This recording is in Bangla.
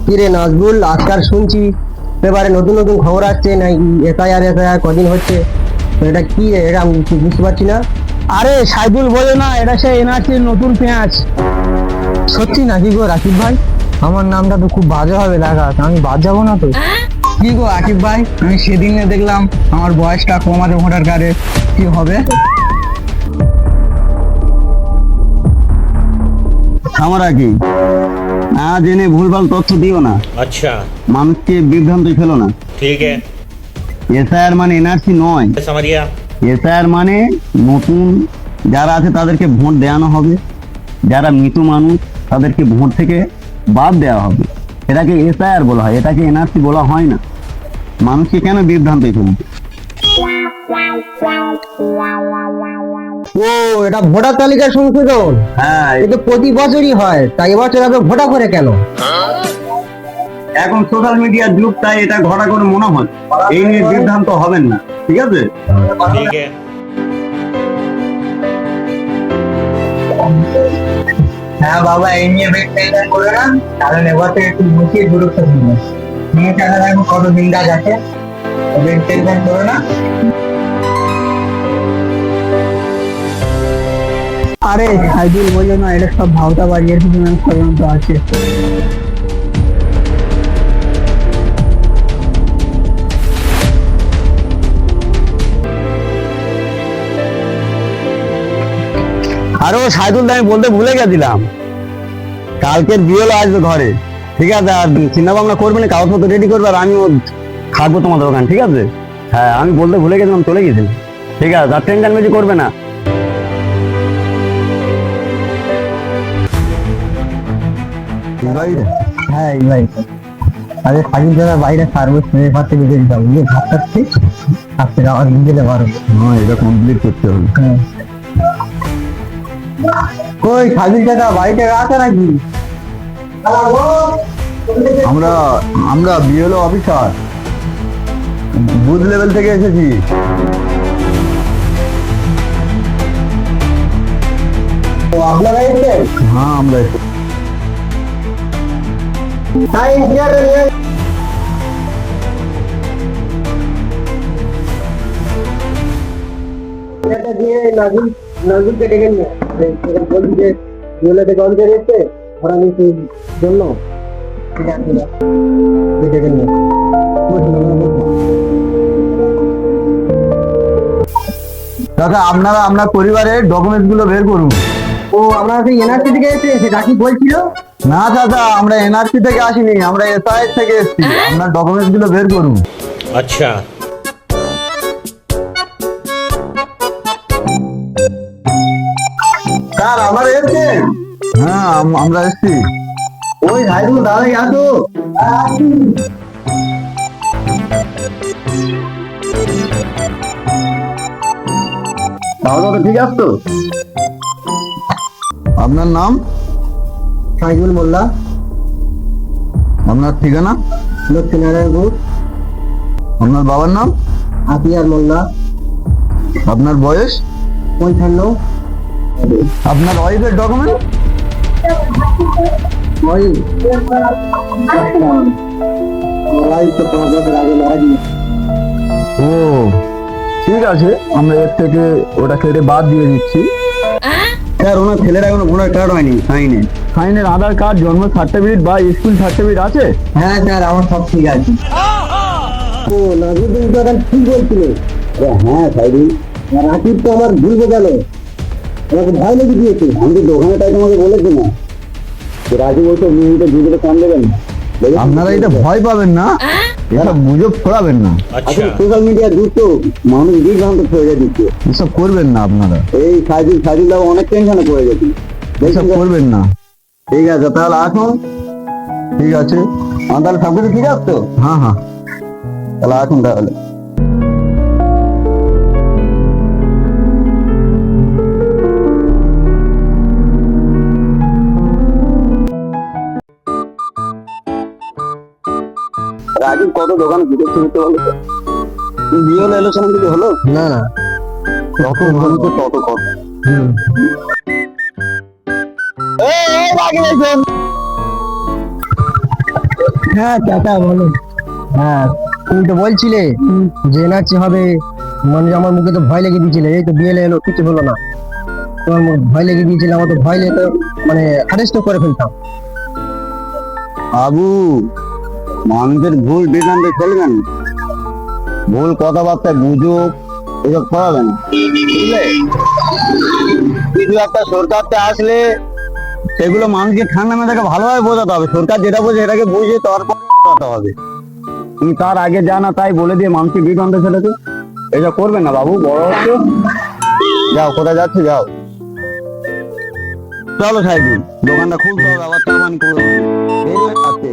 কি রে নাজবুল, আজকাল শুনছি এবারে নতুন নতুন খবর আসছে নাকি এসআইআর কদিন হচ্ছে, তো এটা কি রে? এটা আমি কিছু বুঝতে পারছি না। আরে সাইদুল বলে না, এটা সে এনআরসির নতুন পেঁয়াজ। সত্যি নাকি গো রাকিব ভাই? আমার নামটা তো খুব বাজে হবে দেখাত, আমি বাদ যাবো না তো। কি গো আকিব ভাই, আমি সেদিনে দেখলাম আমার বয়সটা কম আছে ভোটার কার্ডে, কি হবে? আমরা কি না জেনে ভুলভাল তথ্য দিও না, अच्छा মানুষকে বিভ্রান্তি ফেলো না। ठीक है এসআইআর মানে এনআরসি নয়। समझ गया এসআইআর মানে নতুন যারা আছে তাদেরকে ভোট দেওয়ানো হবে, যারা মৃত মানুষ তাদেরকে ভোট থেকে বাদ দেওয়া হবে। এটাকে এসআইআর বলা হয়, এটাকে এনআরসি বলা হয় না। মানুষকে কেন বিভ্রান্তি ফেলবে? ও, এটা ভোটার তালিকা সংশোধন। হ্যাঁ, এটা প্রতি বছরই হয়, তাই এবছর এত ভোটা করে কেন? এখন সোশ্যাল মিডিয়ার যুগ, তাই এটা ঘটা করে মনে হয়। এই নিয়ে বিভ্রান্ত হবেন না, ঠিক আছে? ठीक है হ্যাঁ বাবা, এই নিয়ে বেশ টেনশন করে না, কারণ এবার থেকে একটু বেশি গুরুত্ব দিবে। নিয়ে টাকা রাখবো, কত দিন কাজ আছে, বেশ টেনশন করে না। আরে সাইদুল বলে না, এটা সব ভাওতা বাড়িয়ে ষড়যন্ত্র আছে। আরো সাইদুল আমি বলতে ভুলে গেছিলাম, কালকের বিয়েলো আসবে ঘরে, ঠিক আছে? আর চিন্তা ভাবনা করবে না, কাগজপত্র রেডি করবে, আর আমিও থাকবো তোমাদের ওখানে, ঠিক আছে? হ্যাঁ, আমি বলতে ভুলে গেছিলাম, চলে গেছিলাম, ঠিক আছে? আর টেনশন বেশি করবে না। হ্যাঁ এই ভাই, আরে সাজিদ দাদা বাইরে সার্ভিস মেয়ে পাশে বেঁচে দিতাম, বুঝলি? ভাত খাচ্ছি, আজকে আবার দিলে পারবো। হ্যাঁ, এটা কমপ্লিট করতে হবে। কই সাজিদ দাদা বাড়িতে আছে নাকি? আমরা আমরা বিএলও অফিসার, বুথ লেভেল থেকে এসেছি। তো আপনারা এসেছেন? হ্যাঁ, আমরা এসেছি। তাই ইন্ডিয়াটা নিয়ে এটা দিয়ে নাজুলকে ডেকে নিয়ে বলছি যে জুয়েলা থেকে অঞ্চল এসছে ওরা নিচে জন্য, ঠিক আছে ডেকে নিয়ে দাদা, আপনারা আপনার পরিবারের ডকুমেন্টস গুলো বের করুন। ও, আমরা সেই এনআরসি থেকে এসেছে, সেটা কি বলছিল? না দাদা, আমরা এনআরসি থেকে আসিনি, আমরা এসআইআর থেকে এসেছি। আপনার ডকুমেন্টস গুলো বের করুন। अच्छा স্যার, আমরা এসেছি। হ্যাঁ, আমরা এসেছি। ওই সাইদুল দাদা আসো। তাহলে তো ঠিক আছে তো। আপনার নাম? সাইদুল মোল্লা, আপনার ঠিকানা? লক্ষ্মীনারায়ণপুর। আপনার বাবার নাম? আতিয়ার মোল্লা। আপনার বয়স? 55। আপনার ওয়াইফের ডকুমেন্ট? ওই লড়াই তো 5 বছর আগে লড়াই দিয়েছে। ও, ঠিক আছে, আমরা এর থেকে ওটা কেটে বাদ দিয়ে দিচ্ছি। স্যার, ওনার ছেলের এখনো ভোটার কার্ড হয়নি, সাইনে। সাইনের আধার কার্ড, জন্ম সার্টিফিকেট বা স্কুল সার্টিফিকেট আছে? হ্যাঁ স্যার, আমার সব ঠিক আছে। ও নাজুল, তুমি তো এখন ঠিক বলছিলে। হ্যাঁ সাইদুল, রাকিব তো আমার ভুলবে গেল, আমাকে ভয় লেগে দিয়েছে। আমি তো দোকানে তাই তোমাকে বলেছি না, রাজু বলতো মিনিটে দুটো কম দেবেন। আপনারা এটা ভয় পাবেন না, এটা গুজব ছড়াবেন না। अच्छा সোশ্যাল মিডিয়া দ্রুত মানুষ বিভ্রান্ত হয়ে দিচ্ছে, এসব করবেন না আপনারা। এই সাইদুল দাও অনেক টেনশনে পড়ে গেছি, এসব করবেন না। ঠিক আছে, তাহলে আসুন। ঠিক আছে, আমার তাহলে সবকিছু ঠিক আছে তো? হ্যাঁ হ্যাঁ, তাহলে আসুন তাহলে। রাজীব কত দোকানে ঘুরেছে বুঝতে পারলো তো? বিয়ে হলো, ইলেকশন কিছু হলো না না, যত ভালো তো তত কথা। এই রাগি হ্যাঁ চাচা বলো। হ্যাঁ, তুমি তো বলছিলে যে এনআরসি হবে, মানে আমার মুখে তো ভয় লেগে দিয়েছিলে, এই তো বিএলএ এলো, কিছু হলো না। তোমার মুখে ভয় লেগে দিয়েছিল, আমার তো ভয় লেগে মানে অ্যারেস্ট করে ফেলতাম। বাবু, মানুষের ভুল বিভ্রান্তি চলবেন, ভুল কথাবার্তা গুজব এসব করাবেন, বুঝলে? কিছু একটা সরকারতে আসলে সেগুলো মানুষকে ঠান্ডা মেজাজে ভালোভাবে বোঝাতে হবে। সরকার যেটা বোঝে এটাকে বুঝে তারপরে বোঝাতে হবে। তুমি তার আগে জানা তাই বলে দিয়ে মানুষকে বিভ্রান্তে ফেলেছে, এটা করবেন না বাবু। বড় হচ্ছে, যাও, কোথায় যাচ্ছে যাও। চলো সাহেব, দোকানটা খুলতে হবে, আবার চা পানি করবো। এই যে আছে।